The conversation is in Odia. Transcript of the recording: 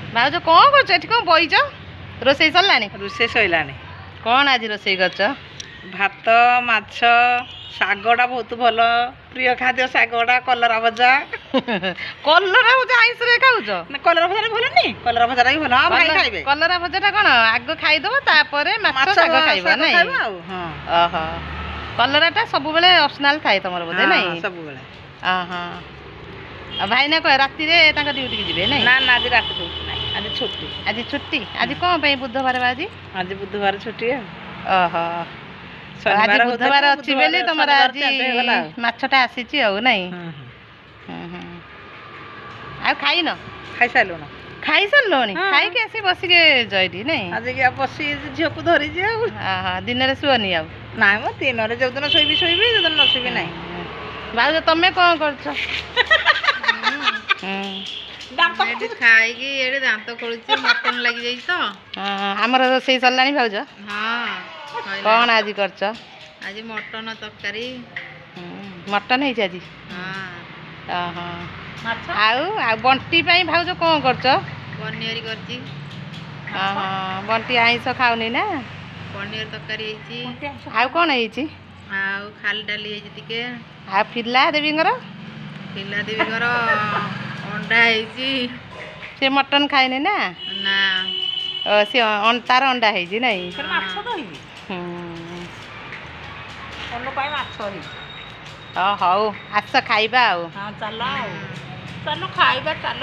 ଭାଉଜ କ'ଣ କରୁଛ ଏଠି କ'ଣ ବଇଛ ରୋଷେଇ ସରିଲାଣି ରୋଷେଇ ସଇଲାଣି କ'ଣ ଆଜି ରୋଷେଇ କରିଛ ଭାତ ମାଛ ଶାଗଟା ବହୁତ ଭଲ ପ୍ରିୟ ଖାଦ୍ୟ ଶାଗଟା କଲରା ଭଜା କଲରା ଭଜା ଆଇଁଷରେ ଖାଉଛ କଲରା ଭଜାଟା ଭଲନି କଲରା ଭଜାଟା ବି ଭଲ ହଁ ଭାଇ ଖାଇବେ କଲରା ଭଜାଟା କ'ଣ ଆଗ ଖାଇଦେବ ତାପରେ ମାଛ ଶାଗ ଖାଇବ ନାଇଁ ଓହୋ କଲରାଟା ସବୁବେଳେ ଅପସନାଲ ଥାଏ ତମର ବୋଧେ ନାଇଁ ସବୁବେଳେ ଓହୋ ଆଉ ଭାଇନା କହ ରାତିରେ ତାଙ୍କ ଡ୍ୟୁଟିକି ଯିବେ ନାଇଁ ନା ନା ଆଜି ରାତି ଡ୍ୟୁଟି ନାହିଁ ଆଜି ଛୁଟି ଆଜି କ'ଣ ପାଇଁ ବୁଧବାର ବା ଆଜି ବୁଧବାର ଛୁଟି ଆଉ ଓହୋ ଆଜି ବୁଧବାର ଅଛି ବୋଲି ତମର ଆଜି ମାଛଟା ଆସିଛି ଆଉ ନାଇଁ ଆଉ ଖାଇନ ଖାଇସାରିଲୁଣି ଖାଇସାରିଲଣି ଖାଇକି ଆସି ବସିକି ଜଇଲି ନାଇଁ ଆଜି ବସି ଝିଅକୁ ଧରିଛି ଆଉ ଦିନରେ ଶୁଅନି ଆଉ ନାଇଁ ମ ଦିନରେ ଯୋଉଦିନ ଶୋଇବି ଯୋଉଦିନ ନ ଶୋଇବି ନାହିଁ ଭାଉଜ ତମେ କ'ଣ କରୁଛ ଖାଇକି ଏଠି ଦାନ୍ତ ଖୋଳୁଛି ମଟନ ଲାଗିଯାଇଛି ତ ଆମର ରୋଷେଇ ସରିଲାଣି ଭାଉଜ କ'ଣ ଆଜି କରିଛ ଆଜି ମଟନ ତରକାରୀ ମଟନ ହେଇଛି ଆଜି ଓହୋ ଆଉ ବଣ୍ଟି ପାଇଁ ଭାଉଜ କ'ଣ କରୁଛ ପନିର କରିଛି ବଣ୍ଟି ଆଇଁଷ ଖାଉନି ନା ପନିର ତରକାରୀ ହେଇଛି ଆଉ କ'ଣ ହେଇଛି ଆଉ ଖାଲି ଡାଲି ହେଇଛି ଟିକେ ଆଉ ପିଲା ଦେବୀଙ୍କର ପିଲାଦେବୀଙ୍କର ଅଣ୍ଡା ହେଇଛି ସେ ମଟନ ଖାଏନି ନା ନା ସେ ତାର ଅଣ୍ଡା ହେଇଛି ନାଇଁ ମାଛ ତ ହେଇଛି ପାଇଁ ମାଛ ହେଇଛି ହଉ ଆସ ଖାଇବା ଆଉ ଚାଲ ଖାଇବା ଚାଲ